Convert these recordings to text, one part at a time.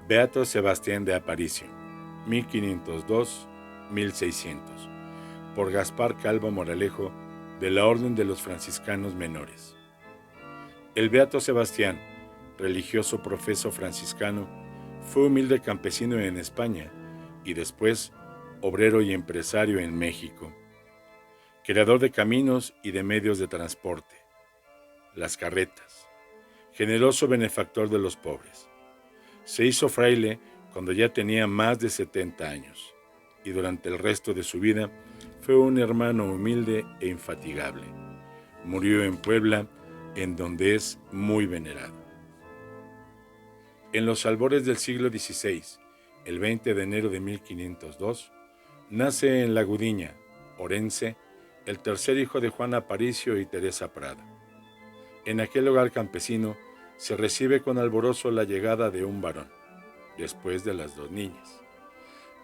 Beato Sebastián de Aparicio, 1502-1600, por Gaspar Calvo Moralejo, de la Orden de los Franciscanos Menores. El Beato Sebastián, religioso profeso franciscano, fue humilde campesino en España y después obrero y empresario en México, creador de caminos y de medios de transporte, las carretas, generoso benefactor de los pobres. Se hizo fraile cuando ya tenía más de 70 años y durante el resto de su vida fue un hermano humilde e infatigable. Murió en Puebla, en donde es muy venerado. En los albores del siglo XVI, el 20 de enero de 1502, nace en La Gudiña, Orense, el tercer hijo de Juan Aparicio y Teresa Prada. En aquel hogar campesino se recibe con alborozo la llegada de un varón, después de las dos niñas.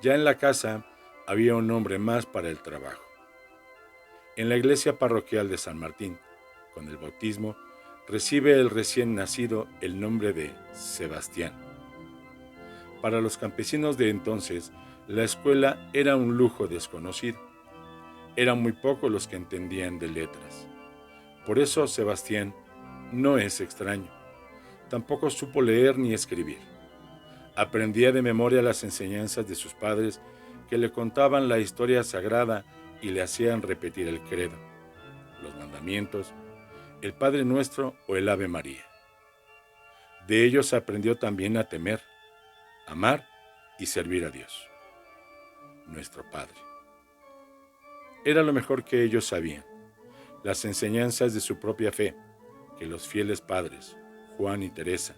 Ya en la casa había un hombre más para el trabajo. En la iglesia parroquial de San Martín, con el bautismo, recibe el recién nacido el nombre de Sebastián. Para los campesinos de entonces, la escuela era un lujo desconocido. Eran muy pocos los que entendían de letras. Por eso Sebastián no es extraño. Tampoco supo leer ni escribir. Aprendía de memoria las enseñanzas de sus padres, que le contaban la historia sagrada y le hacían repetir el credo, los mandamientos, el Padre Nuestro o el Ave María. De ellos aprendió también a temer, amar y servir a Dios, nuestro Padre. Era lo mejor que ellos sabían, las enseñanzas de su propia fe, que los fieles padres, Juan y Teresa,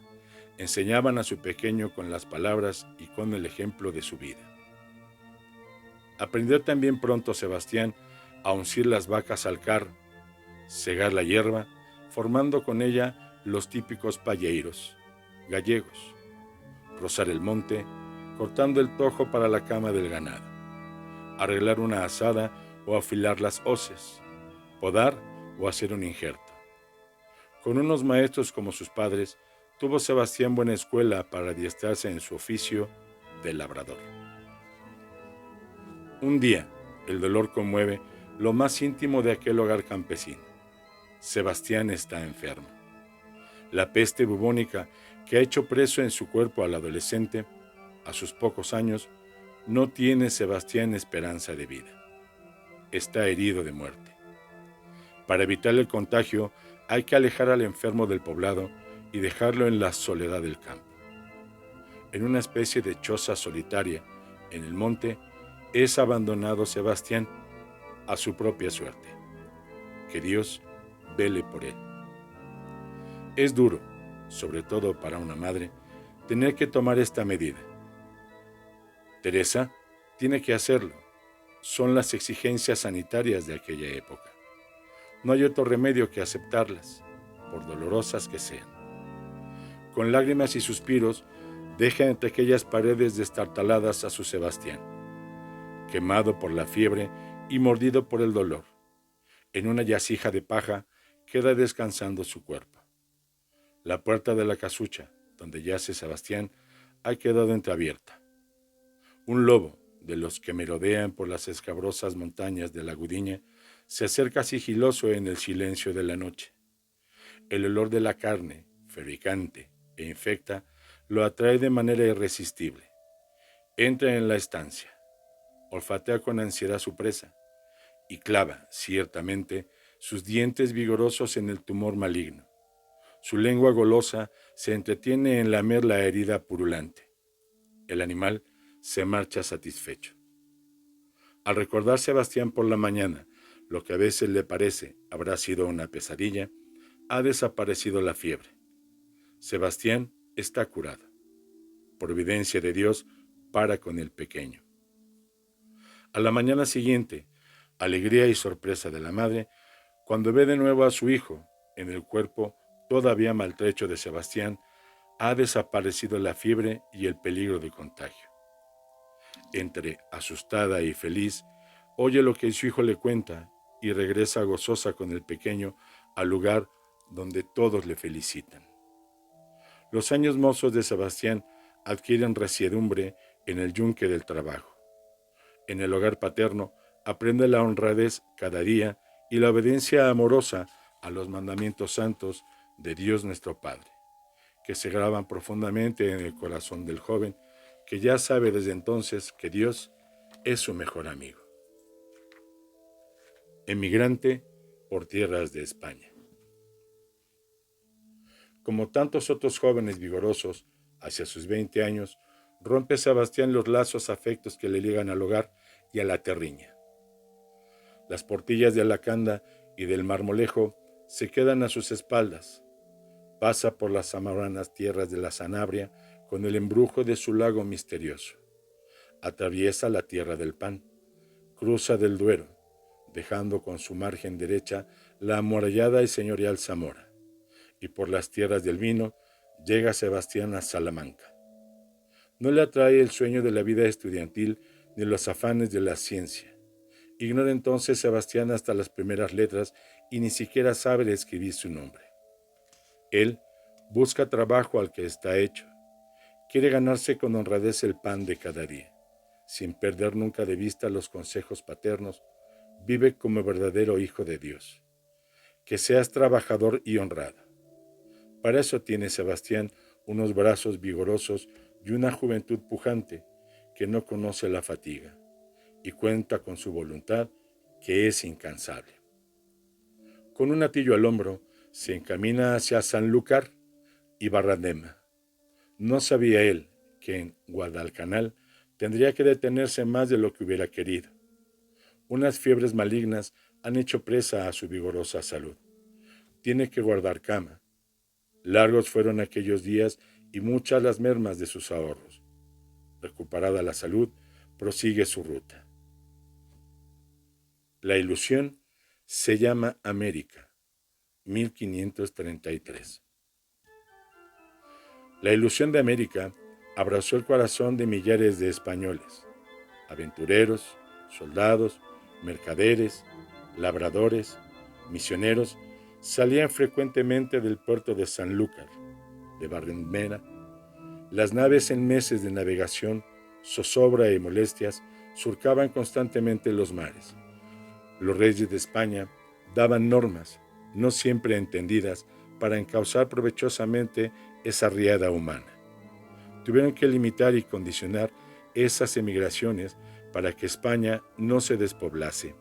enseñaban a su pequeño con las palabras y con el ejemplo de su vida. Aprendió también pronto Sebastián a uncir las vacas al carro, segar la hierba, formando con ella los típicos palleiros gallegos, rozar el monte, cortando el tojo para la cama del ganado, arreglar una azada o afilar las hoces, podar o hacer un injerto. Con unos maestros como sus padres, tuvo Sebastián buena escuela para adiestrarse en su oficio de labrador. Un día, el dolor conmueve lo más íntimo de aquel hogar campesino. Sebastián está enfermo. La peste bubónica que ha hecho preso en su cuerpo al adolescente, a sus pocos años, no tiene Sebastián esperanza de vida. Está herido de muerte. Para evitar el contagio, hay que alejar al enfermo del poblado y dejarlo en la soledad del campo. En una especie de choza solitaria, en el monte, es abandonado Sebastián a su propia suerte. Que Dios vele por él. Es duro, sobre todo para una madre, tener que tomar esta medida. Teresa tiene que hacerlo. Son las exigencias sanitarias de aquella época. No hay otro remedio que aceptarlas, por dolorosas que sean. Con lágrimas y suspiros, deja entre aquellas paredes destartaladas a su Sebastián, quemado por la fiebre y mordido por el dolor. En una yacija de paja queda descansando su cuerpo. La puerta de la casucha, donde yace Sebastián, ha quedado entreabierta. Un lobo, de los que merodean por las escabrosas montañas de la Gudiña, se acerca sigiloso en el silencio de la noche. El olor de la carne, fericante e infecta, lo atrae de manera irresistible. Entra en la estancia, olfatea con ansiedad su presa y clava, ciertamente, sus dientes vigorosos en el tumor maligno. Su lengua golosa se entretiene en lamer la herida purulante. El animal se marcha satisfecho. Al recordar Sebastián por la mañana lo que a veces le parece habrá sido una pesadilla, ha desaparecido la fiebre. Sebastián está curado. Providencia de Dios para con el pequeño. A la mañana siguiente, alegría y sorpresa de la madre, cuando ve de nuevo a su hijo, en el cuerpo todavía maltrecho de Sebastián, ha desaparecido la fiebre y el peligro de contagio. Entre asustada y feliz, oye lo que su hijo le cuenta y regresa gozosa con el pequeño al lugar donde todos le felicitan. Los años mozos de Sebastián adquieren resiedumbre en el yunque del trabajo. En el hogar paterno aprende la honradez cada día y la obediencia amorosa a los mandamientos santos de Dios nuestro Padre, que se graban profundamente en el corazón del joven, que ya sabe desde entonces que Dios es su mejor amigo. Emigrante por tierras de España. Como tantos otros jóvenes vigorosos, hacia sus 20 años, rompe Sebastián los lazos afectos que le ligan al hogar y a la terriña. Las portillas de Alacanda y del Marmolejo se quedan a sus espaldas. Pasa por las zamoranas tierras de la Sanabria con el embrujo de su lago misterioso. Atraviesa la tierra del pan, cruza del Duero, dejando con su margen derecha la amurallada y señorial Zamora, y por las tierras del vino llega Sebastián a Salamanca. No le atrae el sueño de la vida estudiantil ni los afanes de la ciencia. Ignora entonces Sebastián hasta las primeras letras y ni siquiera sabe escribir su nombre. Él busca trabajo al que está hecho. Quiere ganarse con honradez el pan de cada día. Sin perder nunca de vista los consejos paternos, vive como verdadero hijo de Dios. Que seas trabajador y honrado. Para eso tiene Sebastián unos brazos vigorosos y una juventud pujante que no conoce la fatiga y cuenta con su voluntad que es incansable. Con un atillo al hombro se encamina hacia Sanlúcar y Barradema. No sabía él que en Guadalcanal tendría que detenerse más de lo que hubiera querido. Unas fiebres malignas han hecho presa a su vigorosa salud. Tiene que guardar cama. Largos fueron aquellos días y muchas las mermas de sus ahorros. Recuperada la salud, prosigue su ruta. La ilusión se llama América, 1533. La ilusión de América abrazó el corazón de millares de españoles, aventureros, soldados, mercaderes, labradores, misioneros, salían frecuentemente del puerto de Sanlúcar, de Barremena. Las naves en meses de navegación, zozobra y molestias surcaban constantemente los mares. Los reyes de España daban normas, no siempre entendidas, para encauzar provechosamente esa riada humana. Tuvieron que limitar y condicionar esas emigraciones para que España no se despoblase.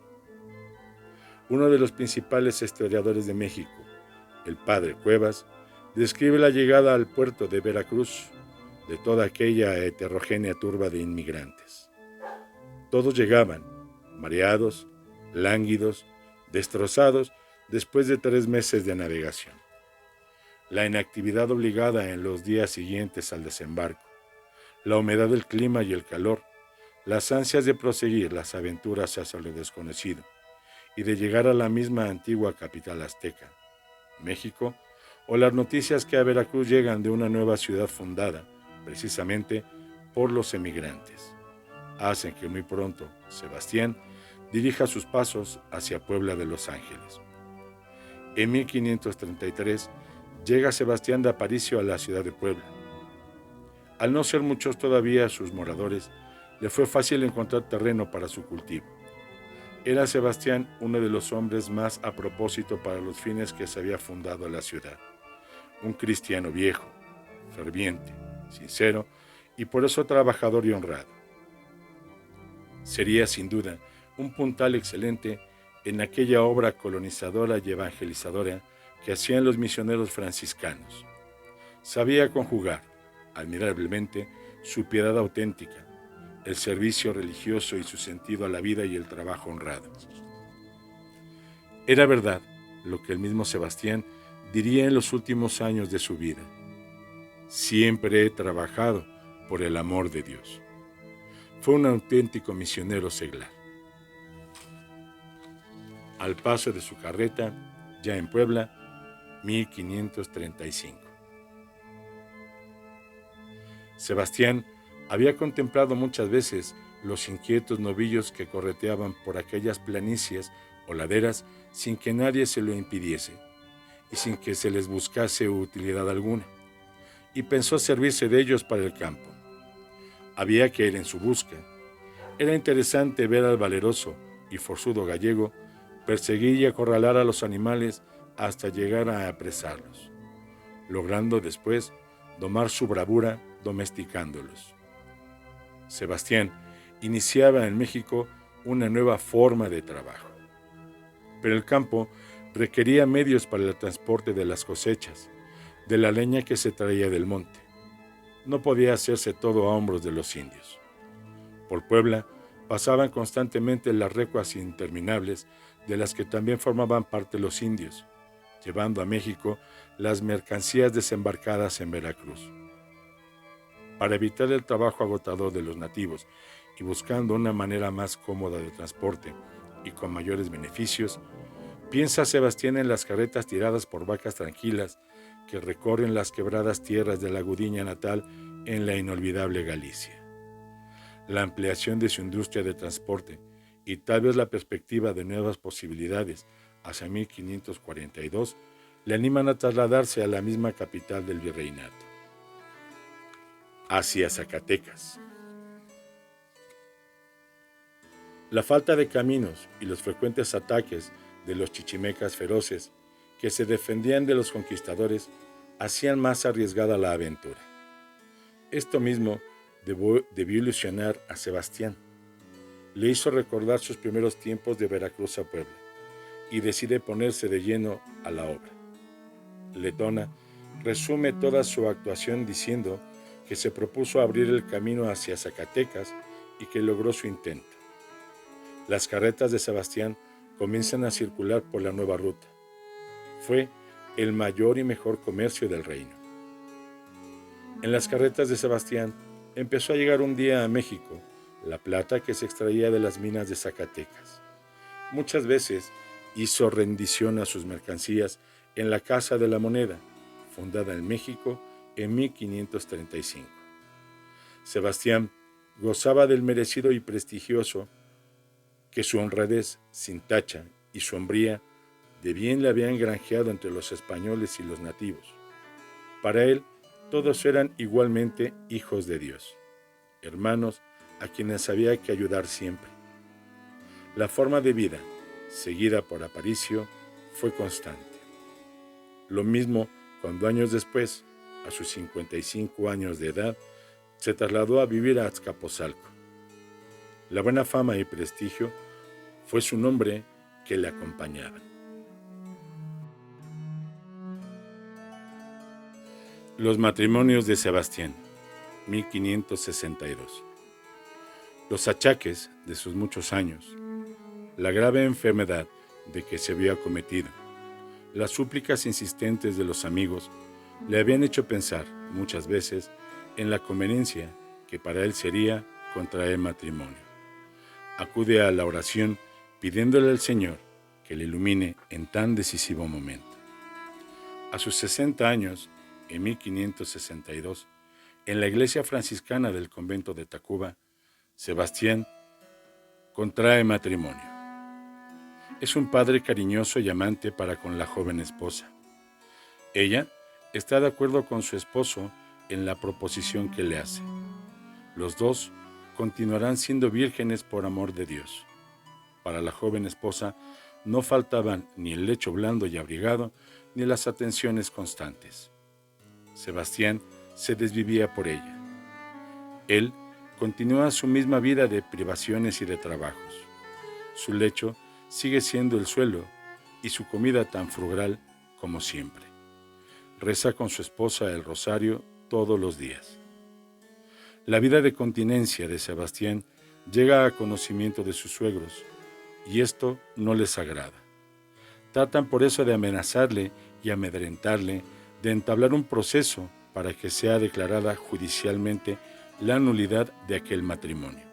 Uno de los principales historiadores de México, el padre Cuevas, describe la llegada al puerto de Veracruz de toda aquella heterogénea turba de inmigrantes. Todos llegaban, mareados, lánguidos, destrozados después de 3 meses de navegación. La inactividad obligada en los días siguientes al desembarco, la humedad del clima y el calor, las ansias de proseguir las aventuras hacia lo desconocido y de llegar a la misma antigua capital azteca, México, o las noticias que a Veracruz llegan de una nueva ciudad fundada, precisamente por los emigrantes, hacen que muy pronto Sebastián dirija sus pasos hacia Puebla de Los Ángeles. En 1533 llega Sebastián de Aparicio a la ciudad de Puebla. Al no ser muchos todavía sus moradores, le fue fácil encontrar terreno para su cultivo. Era Sebastián uno de los hombres más a propósito para los fines que se había fundado la ciudad. Un cristiano viejo, ferviente, sincero y por eso trabajador y honrado. Sería sin duda un puntal excelente en aquella obra colonizadora y evangelizadora que hacían los misioneros franciscanos. Sabía conjugar, admirablemente, su piedad auténtica, el servicio religioso y su sentido a la vida y el trabajo honrado. Era verdad lo que el mismo Sebastián diría en los últimos años de su vida: siempre he trabajado por el amor de Dios. Fue un auténtico misionero seglar. Al paso de su carreta, ya en Puebla, 1535. Sebastián había contemplado muchas veces los inquietos novillos que correteaban por aquellas planicies o laderas sin que nadie se lo impidiese y sin que se les buscase utilidad alguna, y pensó servirse de ellos para el campo. Había que ir en su busca. Era interesante ver al valeroso y forzudo gallego perseguir y acorralar a los animales hasta llegar a apresarlos, logrando después domar su bravura domesticándolos. Sebastián iniciaba en México una nueva forma de trabajo. Pero el campo requería medios para el transporte de las cosechas, de la leña que se traía del monte. No podía hacerse todo a hombros de los indios. Por Puebla pasaban constantemente las recuas interminables de las que también formaban parte los indios, llevando a México las mercancías desembarcadas en Veracruz. Para evitar el trabajo agotador de los nativos y buscando una manera más cómoda de transporte y con mayores beneficios, piensa Sebastián en las carretas tiradas por vacas tranquilas que recorren las quebradas tierras de la Gudiña natal en la inolvidable Galicia. La ampliación de su industria de transporte y tal vez la perspectiva de nuevas posibilidades hacia 1542 le animan a trasladarse a la misma capital del virreinato, hacia Zacatecas. La falta de caminos y los frecuentes ataques de los chichimecas feroces que se defendían de los conquistadores hacían más arriesgada la aventura. Esto mismo debió ilusionar a Sebastián. Le hizo recordar sus primeros tiempos de Veracruz a Puebla y decide ponerse de lleno a la obra. Letona resume toda su actuación diciendo que se propuso abrir el camino hacia Zacatecas y que logró su intento. Las carretas de Sebastián comienzan a circular por la nueva ruta. Fue el mayor y mejor comercio del reino. En las carretas de Sebastián empezó a llegar un día a México la plata que se extraía de las minas de Zacatecas. Muchas veces hizo rendición a sus mercancías en la Casa de la Moneda, fundada en México en 1535. Sebastián gozaba del merecido y prestigioso que su honradez sin tacha y su hombría de bien le habían granjeado entre los españoles y los nativos. Para él, todos eran igualmente hijos de Dios, hermanos a quienes había que ayudar siempre. La forma de vida, seguida por Aparicio, fue constante. Lo mismo cuando años después, a sus 55 años de edad, se trasladó a vivir a Azcapotzalco. La buena fama y prestigio fue su nombre que le acompañaban. Los matrimonios de Sebastián, 1562. Los achaques de sus muchos años, la grave enfermedad de que se había acometido, las súplicas insistentes de los amigos le habían hecho pensar muchas veces en la conveniencia que para él sería contraer matrimonio. Acude a la oración pidiéndole al Señor que le ilumine en tan decisivo momento. A sus 60 años, en 1562, en la iglesia franciscana del convento de Tacuba, Sebastián contrae matrimonio. Es un padre cariñoso y amante para con la joven esposa. Ella está de acuerdo con su esposo en la proposición que le hace. Los dos continuarán siendo vírgenes por amor de Dios. Para la joven esposa no faltaban ni el lecho blando y abrigado, ni las atenciones constantes. Sebastián se desvivía por ella. Él continúa su misma vida de privaciones y de trabajos. Su lecho sigue siendo el suelo y su comida tan frugal como siempre. Reza con su esposa el rosario todos los días. La vida de continencia de Sebastián llega a conocimiento de sus suegros, y esto no les agrada. Tratan por eso de amenazarle y amedrentarle, de entablar un proceso para que sea declarada judicialmente la nulidad de aquel matrimonio.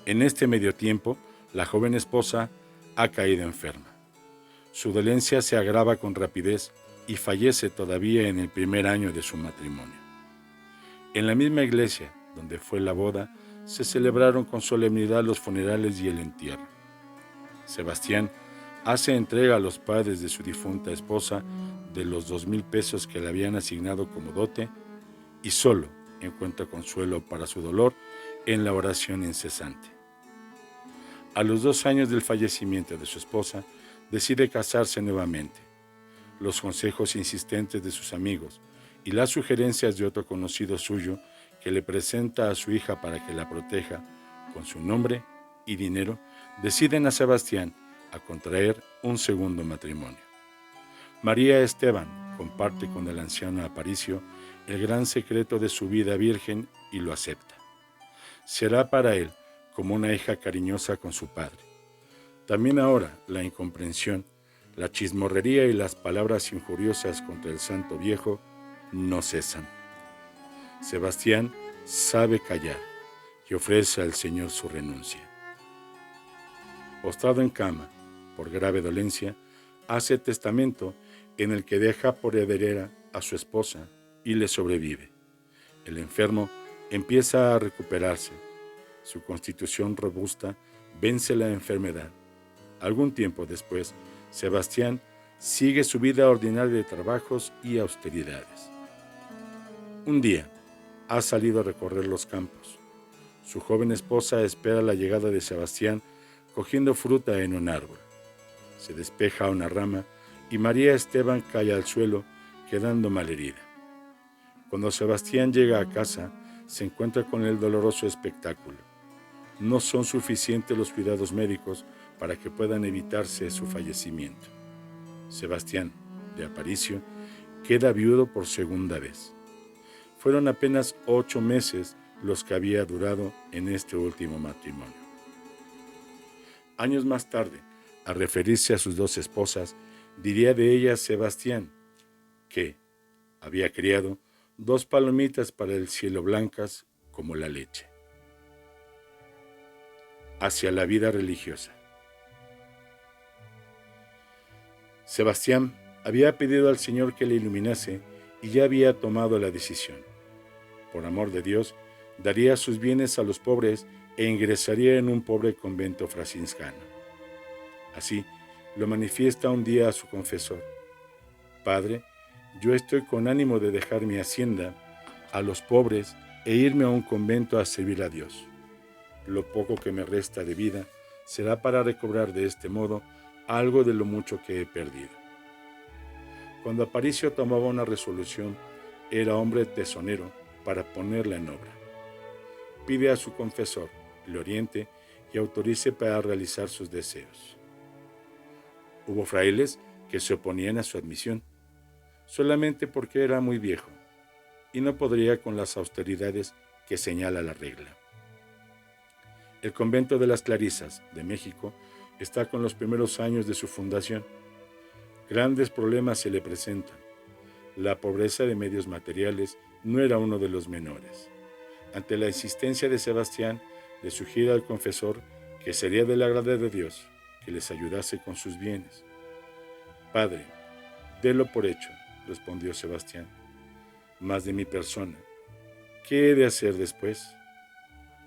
En este medio tiempo, la joven esposa ha caído enferma. Su dolencia se agrava con rapidez y fallece todavía en el primer año de su matrimonio. En la misma iglesia donde fue la boda, se celebraron con solemnidad los funerales y el entierro. Sebastián hace entrega a los padres de su difunta esposa de los 2,000 pesos que le habían asignado como dote y solo, encuentra consuelo para su dolor en la oración incesante. A los 2 años del fallecimiento de su esposa, decide casarse nuevamente. Los consejos insistentes de sus amigos y las sugerencias de otro conocido suyo que le presenta a su hija para que la proteja con su nombre y dinero, deciden a Sebastián a contraer un segundo matrimonio. María Esteban comparte con el anciano Aparicio el gran secreto de su vida virgen y lo acepta. Será para él como una hija cariñosa con su padre. También ahora la incomprensión, la chismorrería y las palabras injuriosas contra el santo viejo no cesan. Sebastián sabe callar y ofrece al Señor su renuncia. Postrado en cama por grave dolencia, hace testamento en el que deja por heredera a su esposa y le sobrevive. El enfermo empieza a recuperarse. Su constitución robusta vence la enfermedad. Algún tiempo después, Sebastián sigue su vida ordinaria de trabajos y austeridades. Un día, ha salido a recorrer los campos. Su joven esposa espera la llegada de Sebastián cogiendo fruta en un árbol. Se despeja una rama y María Esteban cae al suelo, quedando malherida. Cuando Sebastián llega a casa, se encuentra con el doloroso espectáculo. No son suficientes los cuidados médicos para que puedan evitarse su fallecimiento. Sebastián, de Aparicio, queda viudo por segunda vez. Fueron apenas 8 meses los que había durado en este último matrimonio. Años más tarde, al referirse a sus 2 esposas, diría de ellas Sebastián que había criado 2 palomitas para el cielo blancas como la leche. Hacia la vida religiosa. Sebastián había pedido al Señor que le iluminase y ya había tomado la decisión. Por amor de Dios, daría sus bienes a los pobres e ingresaría en un pobre convento franciscano. Así lo manifiesta un día a su confesor: Padre, yo estoy con ánimo de dejar mi hacienda a los pobres e irme a un convento a servir a Dios. Lo poco que me resta de vida será para recobrar de este modo algo de lo mucho que he perdido. Cuando Aparicio tomaba una resolución, era hombre tesonero para ponerla en obra. Pide a su confesor le oriente y autorice para realizar sus deseos. Hubo frailes que se oponían a su admisión, solamente porque era muy viejo y no podría con las austeridades que señala la regla. El convento de las Clarisas de México está con los primeros años de su fundación. Grandes problemas se le presentan. La pobreza de medios materiales no era uno de los menores. Ante la insistencia de Sebastián, le sugiere al confesor que sería del agrado de Dios que les ayudase con sus bienes. Padre, délo por hecho, respondió Sebastián. Mas de mi persona, ¿qué he de hacer después?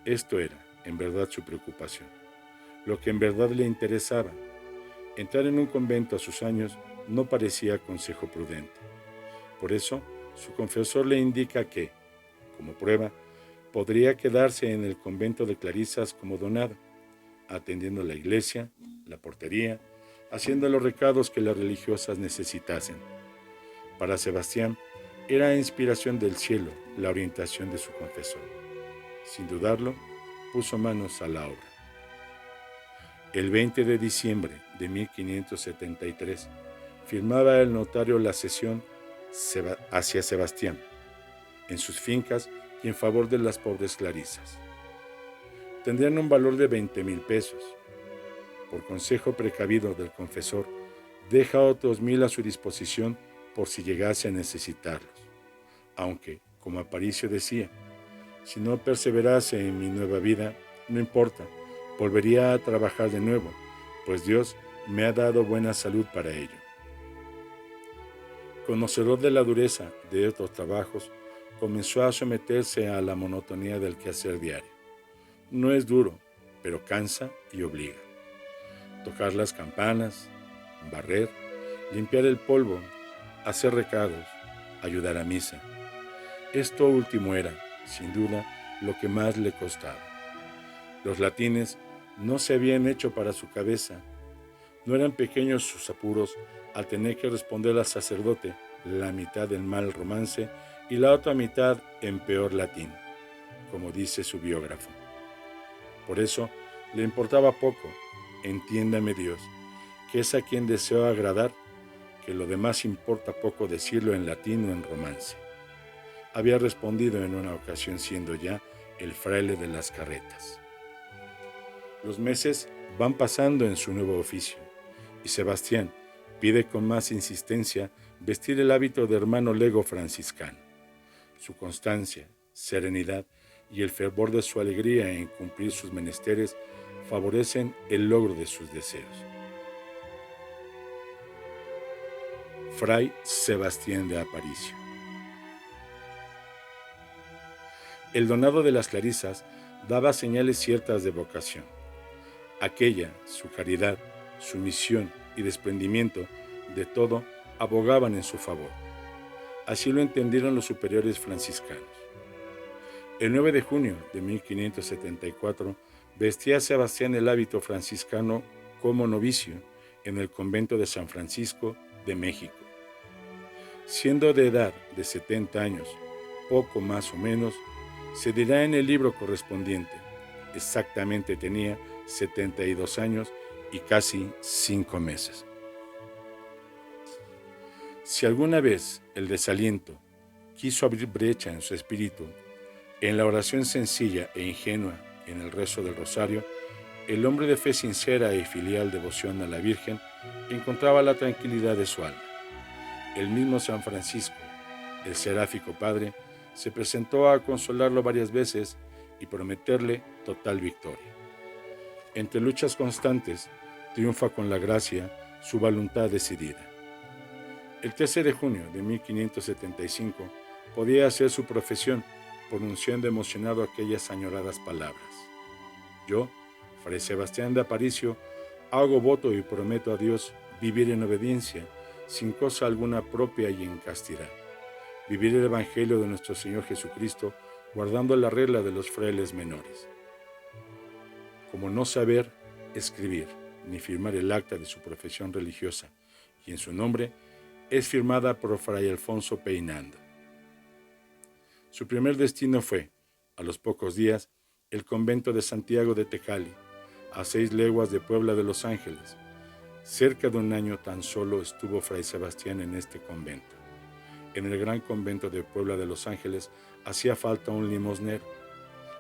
Esto era, en verdad, su preocupación. Lo que en verdad le interesaba. Entrar en un convento a sus años no parecía consejo prudente. Por eso, su confesor le indica que, como prueba, podría quedarse en el convento de Clarisas como donado, atendiendo la iglesia, la portería, haciendo los recados que las religiosas necesitasen. Para Sebastián, era inspiración del cielo la orientación de su confesor. Sin dudarlo, puso manos a la obra. El 20 de diciembre de 1573, firmaba el notario la cesión hacia Sebastián, en sus fincas y en favor de las pobres Clarisas. Tendrían un valor de 20,000 pesos. Por consejo precavido del confesor, deja otros 1,000 a su disposición por si llegase a necesitarlos. Aunque, como Aparicio decía, si no perseverase en mi nueva vida, no importa, volvería a trabajar de nuevo, pues Dios me ha dado buena salud para ello. Conocedor de la dureza de otros trabajos, comenzó a someterse a la monotonía del quehacer diario. No es duro, pero cansa y obliga. Tocar las campanas, barrer, limpiar el polvo, hacer recados, ayudar a misa. Esto último era, sin duda, lo que más le costaba. Los latines no se habían hecho para su cabeza. No eran pequeños sus apuros al tener que responder al sacerdote la mitad del mal romance y la otra mitad en peor latín, como dice su biógrafo. Por eso le importaba poco, entiéndame Dios, que es a quien deseo agradar, que lo demás importa poco decirlo en latín o en romance. Había respondido en una ocasión siendo ya el fraile de las carretas. Los meses van pasando en su nuevo oficio y Sebastián pide con más insistencia vestir el hábito de hermano lego franciscano. Su constancia, serenidad y el fervor de su alegría en cumplir sus menesteres favorecen el logro de sus deseos. Fray Sebastián de Aparicio. El donado de las clarisas daba señales ciertas de vocación. Aquella, su caridad, su misión y desprendimiento de todo abogaban en su favor. Así lo entendieron los superiores franciscanos. El 9 de junio de 1574 vestía a Sebastián el hábito franciscano como novicio en el convento de San Francisco de México. Siendo de edad de 70 años, poco más o menos, se dirá en el libro correspondiente, exactamente tenía 72 años y casi 5 meses. Si alguna vez el desaliento quiso abrir brecha en su espíritu, en la oración sencilla e ingenua en el rezo del rosario, el hombre de fe sincera y filial devoción a la Virgen encontraba la tranquilidad de su alma. El mismo San Francisco, el seráfico padre, se presentó a consolarlo varias veces y prometerle total victoria. Entre luchas constantes, triunfa con la gracia su voluntad decidida. El 13 de junio de 1575 podía hacer su profesión pronunciando emocionado aquellas añoradas palabras. Yo, Fray Sebastián de Aparicio, hago voto y prometo a Dios vivir en obediencia, sin cosa alguna propia y en castidad. Vivir el Evangelio de nuestro Señor Jesucristo, guardando la regla de los frailes menores. Como no saber escribir ni firmar el acta de su profesión religiosa, y en su nombre es firmada por Fray Alfonso Peinando. Su primer destino fue, a los pocos días, el convento de Santiago de Tecali, a 6 leguas de Puebla de Los Ángeles. Cerca de un año tan solo estuvo Fray Sebastián en este convento. En el gran convento de Puebla de Los Ángeles hacía falta un limosnero.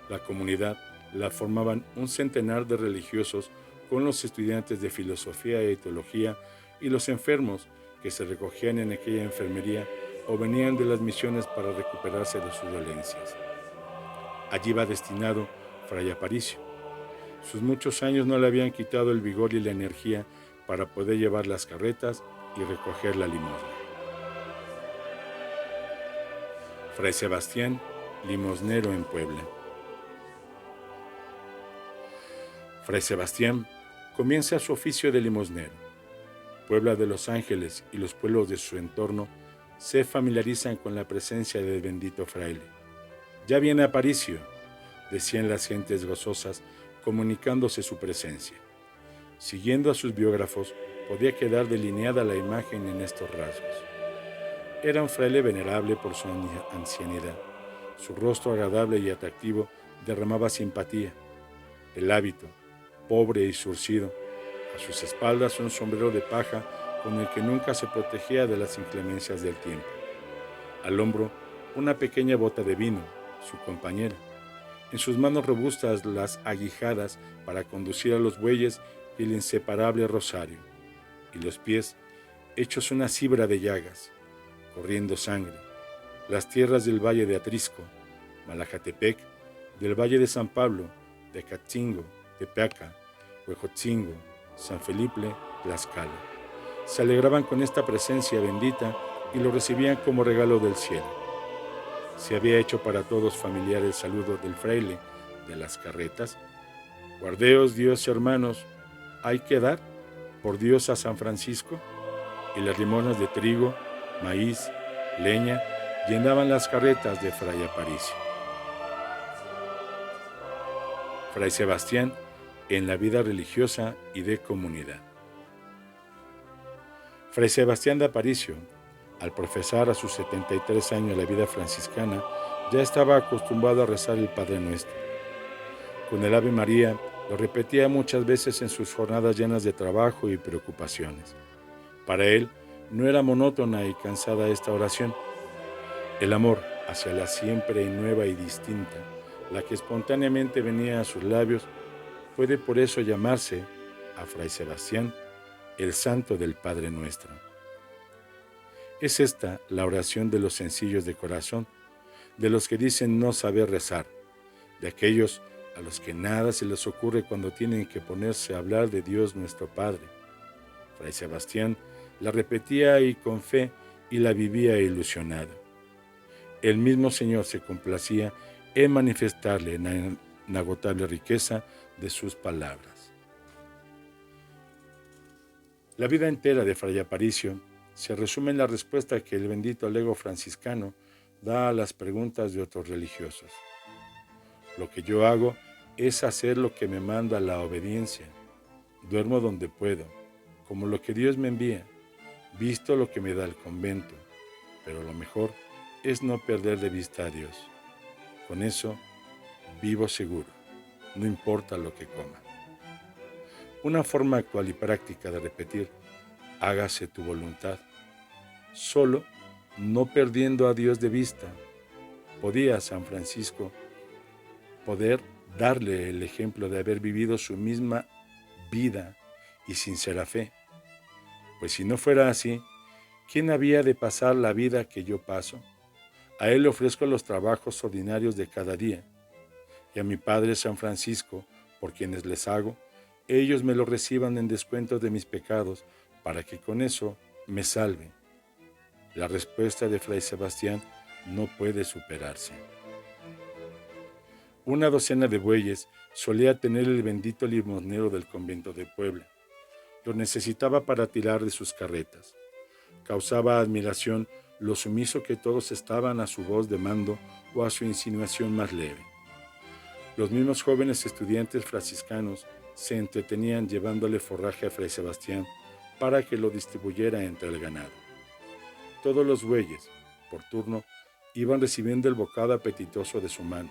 La comunidad la formaban un centenar de religiosos con los estudiantes de filosofía y teología y los enfermos que se recogían en aquella enfermería o venían de las misiones para recuperarse de sus dolencias. Allí va destinado Fray Aparicio. Sus muchos años no le habían quitado el vigor y la energía para poder llevar las carretas y recoger la limosna. Fray Sebastián, limosnero en Puebla. Fray Sebastián comienza su oficio de limosnero. Puebla de Los Ángeles y los pueblos de su entorno se familiarizan con la presencia del bendito fraile. Ya viene Aparicio, decían las gentes gozosas, comunicándose su presencia. Siguiendo a sus biógrafos, podía quedar delineada la imagen en estos rasgos. Era un fraile venerable por su ancianidad. Su rostro agradable y atractivo derramaba simpatía. El hábito, pobre y zurcido, a sus espaldas un sombrero de paja con el que nunca se protegía de las inclemencias del tiempo. Al hombro, una pequeña bota de vino, su compañera. En sus manos robustas las aguijadas para conducir a los bueyes y el inseparable rosario. Y los pies, hechos una cibra de llagas, corriendo sangre. Las tierras del valle de Atrisco, Malajatepec, del valle de San Pablo, de Catzingo, Tepeaca, Huejotzingo, San Felipe, Tlaxcala. Se alegraban con esta presencia bendita y lo recibían como regalo del cielo. Se había hecho para todos familiar el saludo del fraile de las carretas. Guardeos, Dios hermanos, hay que dar por Dios a San Francisco. Y las limonas de trigo, maíz, leña, llenaban las carretas de Fray Aparicio. Fray Sebastián en la vida religiosa y de comunidad. Fray Sebastián de Aparicio, al profesar a sus 73 años la vida franciscana, ya estaba acostumbrado a rezar el Padre Nuestro. Con el Ave María lo repetía muchas veces en sus jornadas llenas de trabajo y preocupaciones. Para él no era monótona y cansada esta oración. El amor hacia la siempre nueva y distinta, la que espontáneamente venía a sus labios, puede por eso llamarse a Fray Sebastián el santo del Padre Nuestro. Es esta la oración de los sencillos de corazón, de los que dicen no saber rezar, de aquellos a los que nada se les ocurre cuando tienen que ponerse a hablar de Dios nuestro Padre. Fray Sebastián la repetía y con fe y la vivía ilusionado. El mismo Señor se complacía en manifestarle la inagotable riqueza de sus palabras. La vida entera de Fray Aparicio se resume en la respuesta que el bendito lego franciscano da a las preguntas de otros religiosos. Lo que yo hago es hacer lo que me manda la obediencia. Duermo donde puedo, como lo que Dios me envía, visto lo que me da el convento, pero lo mejor es no perder de vista a Dios. Con eso vivo seguro, no importa lo que coma. Una forma actual y práctica de repetir hágase tu voluntad, solo no perdiendo a Dios de vista. Podía San Francisco poder darle el ejemplo de haber vivido su misma vida y sincera fe. Pues si no fuera así, ¿quién había de pasar la vida que yo paso? A él le ofrezco los trabajos ordinarios de cada día, y a mi Padre San Francisco, por quienes les hago, ellos me lo reciban en descuento de mis pecados, para que con eso me salven. La respuesta de Fray Sebastián no puede superarse. Una docena de bueyes solía tener el bendito limosnero del convento de Puebla. Lo necesitaba para tirar de sus carretas. Causaba admiración lo sumiso que todos estaban a su voz de mando o a su insinuación más leve. Los mismos jóvenes estudiantes franciscanos se entretenían llevándole forraje a Fray Sebastián para que lo distribuyera entre el ganado. Todos los bueyes, por turno, iban recibiendo el bocado apetitoso de su mano,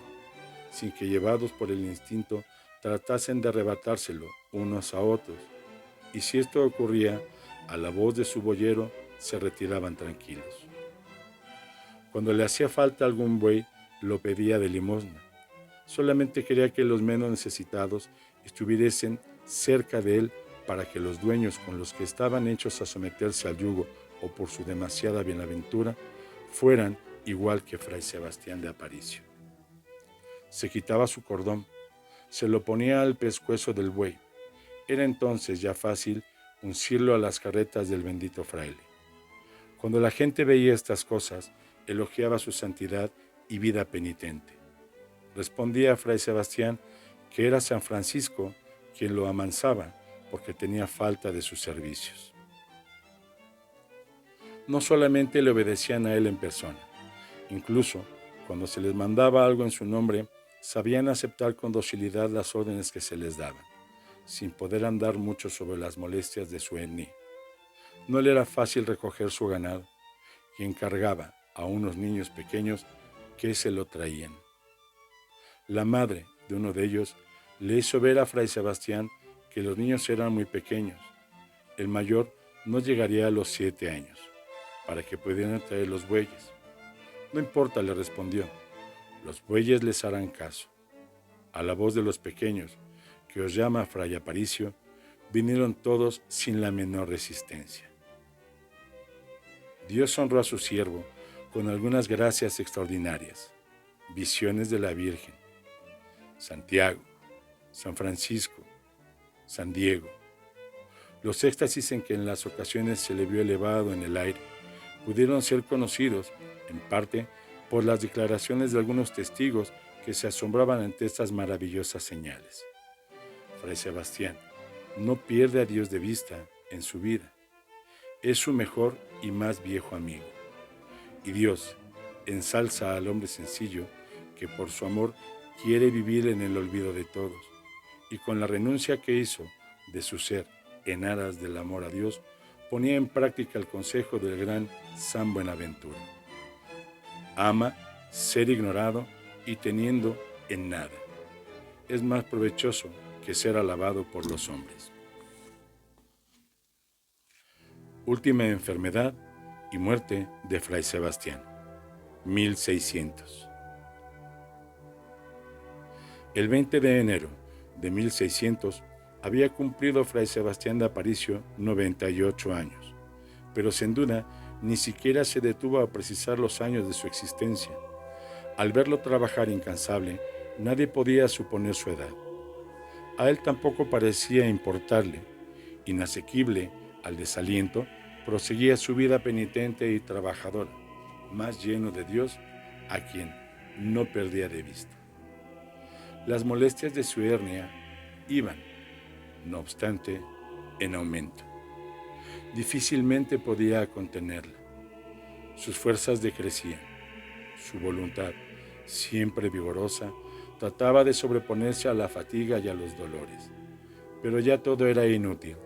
sin que llevados por el instinto tratasen de arrebatárselo unos a otros, y si esto ocurría, a la voz de su boyero se retiraban tranquilos. Cuando le hacía falta algún buey, lo pedía de limosna. Solamente quería que los menos necesitados estuviesen cerca de él para que los dueños con los que estaban hechos a someterse al yugo o por su demasiada bienaventura fueran igual que Fray Sebastián de Aparicio. Se quitaba su cordón, se lo ponía al pescuezo del buey. Era entonces ya fácil uncirlo a las carretas del bendito fraile. Cuando la gente veía estas cosas, elogiaba su santidad y vida penitente. Respondía a Fray Sebastián que era San Francisco quien lo amansaba porque tenía falta de sus servicios. No solamente le obedecían a él en persona, incluso cuando se les mandaba algo en su nombre, sabían aceptar con docilidad las órdenes que se les daban, sin poder andar mucho sobre las molestias de su etnia. No le era fácil recoger su ganado y encargaba a unos niños pequeños que se lo traían. La madre de uno de ellos le hizo ver a Fray Sebastián que los niños eran muy pequeños. El mayor no llegaría a los 7 años, para que pudieran traer los bueyes. No importa, le respondió, los bueyes les harán caso. A la voz de los pequeños, que os llama Fray Aparicio, vinieron todos sin la menor resistencia. Dios honró a su siervo con algunas gracias extraordinarias, visiones de la Virgen, Santiago, San Francisco, San Diego. Los éxtasis en que en las ocasiones se le vio elevado en el aire pudieron ser conocidos, en parte, por las declaraciones de algunos testigos que se asombraban ante estas maravillosas señales. Fray Sebastián no pierde a Dios de vista en su vida. Es su mejor y más viejo amigo. Y Dios ensalza al hombre sencillo que por su amor quiere vivir en el olvido de todos, y con la renuncia que hizo de su ser en aras del amor a Dios, ponía en práctica el consejo del gran San Buenaventura. Ama ser ignorado y teniendo en nada. Es más provechoso que ser alabado por los hombres. Última enfermedad y muerte de Fray Sebastián, 1600. El 20 de enero de 1600 había cumplido Fray Sebastián de Aparicio 98 años, pero sin duda ni siquiera se detuvo a precisar los años de su existencia. Al verlo trabajar incansable, nadie podía suponer su edad. A él tampoco parecía importarle. Inasequible al desaliento, proseguía su vida penitente y trabajadora, más lleno de Dios, a quien no perdía de vista. Las molestias de su hernia iban, no obstante, en aumento. Difícilmente podía contenerla. Sus fuerzas decrecían. Su voluntad, siempre vigorosa, trataba de sobreponerse a la fatiga y a los dolores. Pero ya todo era inútil.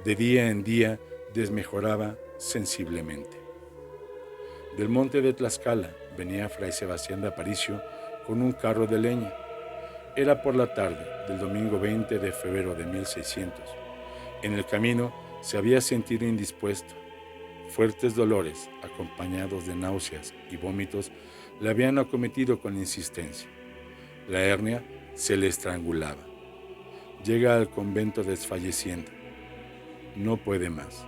De día en día desmejoraba sensiblemente. Del monte de Tlaxcala venía Fray Sebastián de Aparicio con un carro de leña. Era por la tarde del domingo 20 de febrero de 1600. En el camino se había sentido indispuesto. Fuertes dolores, acompañados de náuseas y vómitos, le habían acometido con insistencia. La hernia se le estrangulaba. Llega al convento desfalleciendo. No puede más.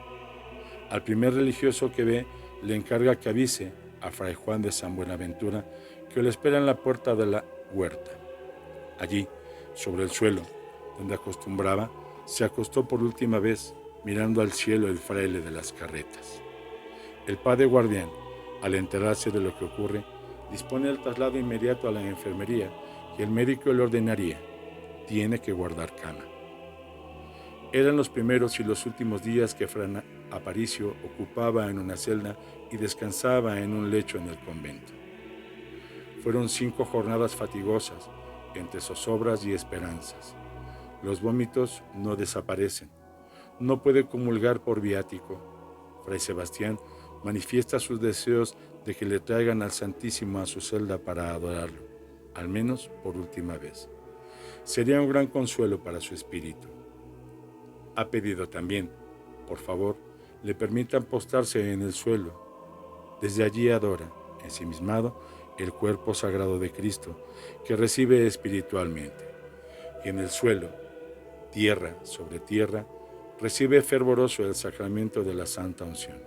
Al primer religioso que ve, le encarga que avise a Fray Juan de San Buenaventura que lo espera en la puerta de la huerta. Allí, sobre el suelo, donde acostumbraba, se acostó por última vez, mirando al cielo el fraile de las carretas. El padre guardián, al enterarse de lo que ocurre, dispone el traslado inmediato a la enfermería y el médico le ordenaría: tiene que guardar cama. Eran los primeros y los últimos días que Fray Aparicio ocupaba en una celda y descansaba en un lecho en el convento. Fueron 5 jornadas fatigosas, entre zozobras y esperanzas. Los vómitos no desaparecen. No puede comulgar por viático. Fray Sebastián manifiesta sus deseos de que le traigan al Santísimo a su celda para adorarlo, al menos por última vez. Sería un gran consuelo para su espíritu. Ha pedido también, por favor, le permitan postarse en el suelo. Desde allí adora, ensimismado, el cuerpo sagrado de Cristo, que recibe espiritualmente. Y en el suelo, tierra sobre tierra, recibe fervoroso el sacramento de la Santa Unción.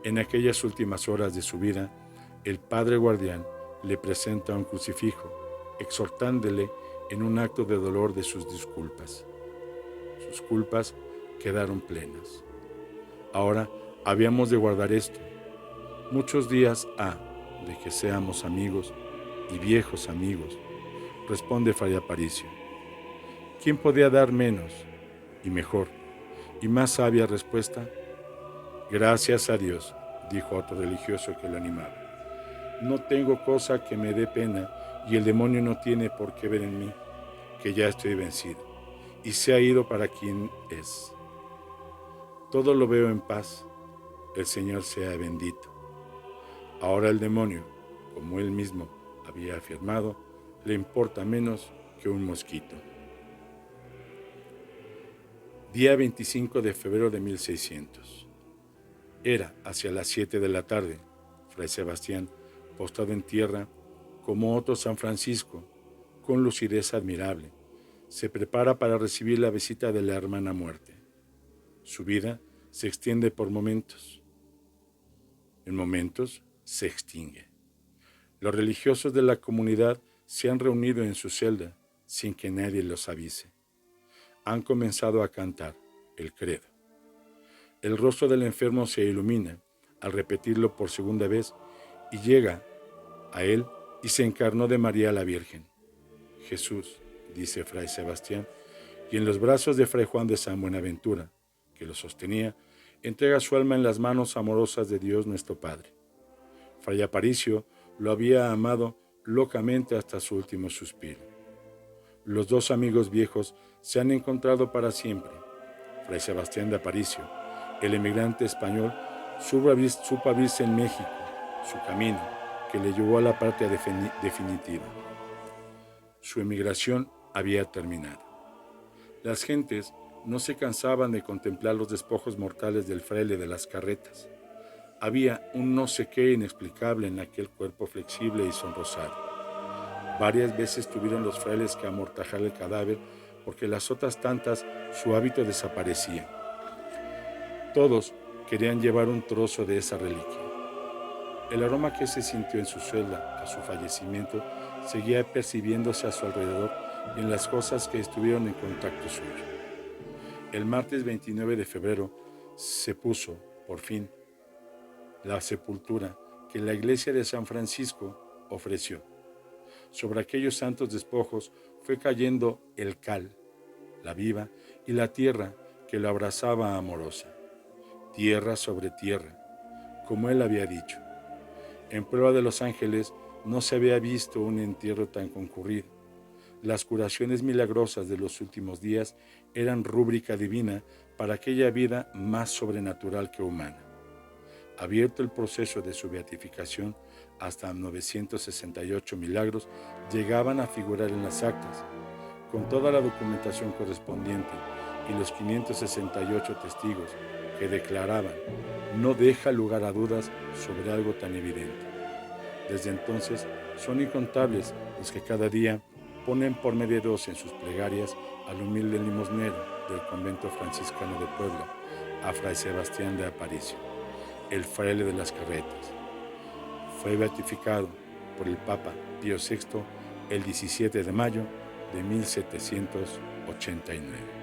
En aquellas últimas horas de su vida, el Padre Guardián le presenta un crucifijo, exhortándole en un acto de dolor de sus disculpas. Sus culpas quedaron plenas. Ahora habíamos de guardar esto. Muchos días ha de que seamos amigos y viejos amigos, responde Fray Aparicio. ¿Quién podía dar menos y mejor y más sabia respuesta? Gracias a Dios, dijo otro religioso que lo animaba. No tengo cosa que me dé pena y el demonio no tiene por qué ver en mí, que ya estoy vencido, y se ha ido para quien es. Todo lo veo en paz, el Señor sea bendito. Ahora el demonio, como él mismo había afirmado, le importa menos que un mosquito. Día 25 de febrero de 1600. Era hacia las 7 de la tarde. Fray Sebastián, postado en tierra, como otro San Francisco, con lucidez admirable, se prepara para recibir la visita de la hermana muerte. Su vida se extiende por momentos. En momentos se extingue. Los religiosos de la comunidad se han reunido en su celda sin que nadie los avise. Han comenzado a cantar el credo. El rostro del enfermo se ilumina al repetirlo por segunda vez y llega a él y se encarnó de María la Virgen. Jesús, dice Fray Sebastián, y en los brazos de Fray Juan de San Buenaventura, que lo sostenía, entrega su alma en las manos amorosas de Dios nuestro Padre. Fray Aparicio lo había amado locamente hasta su último suspiro. Los dos amigos viejos se han encontrado para siempre. Fray Sebastián de Aparicio, el emigrante español, supo abrirse en México su camino que le llevó a la patria definitiva. Su emigración había terminado. Las gentes no se cansaban de contemplar los despojos mortales del fraile de las carretas. Había un no sé qué inexplicable en aquel cuerpo flexible y sonrosado. Varias veces tuvieron los frailes que amortajar el cadáver porque las otras tantas su hábito desaparecía. Todos querían llevar un trozo de esa reliquia. El aroma que se sintió en su celda a su fallecimiento seguía percibiéndose a su alrededor y en las cosas que estuvieron en contacto suyo. El martes 29 de febrero se puso, por fin, la sepultura que la iglesia de San Francisco ofreció. Sobre aquellos santos despojos fue cayendo el cal, la viva, y la tierra que lo abrazaba amorosa. Tierra sobre tierra, como él había dicho. En prueba de los ángeles no se había visto un entierro tan concurrido. Las curaciones milagrosas de los últimos días eran rúbrica divina para aquella vida más sobrenatural que humana. Abierto el proceso de su beatificación, hasta 968 milagros llegaban a figurar en las actas, con toda la documentación correspondiente y los 568 testigos que declaraban: no deja lugar a dudas sobre algo tan evidente. Desde entonces son incontables los que cada día ponen por mediados en sus plegarias al humilde limosnero del convento franciscano de Puebla, a Fray Sebastián de Aparicio, el fraile de las carretas. Fue beatificado por el Papa Pío VI el 17 de mayo de 1789.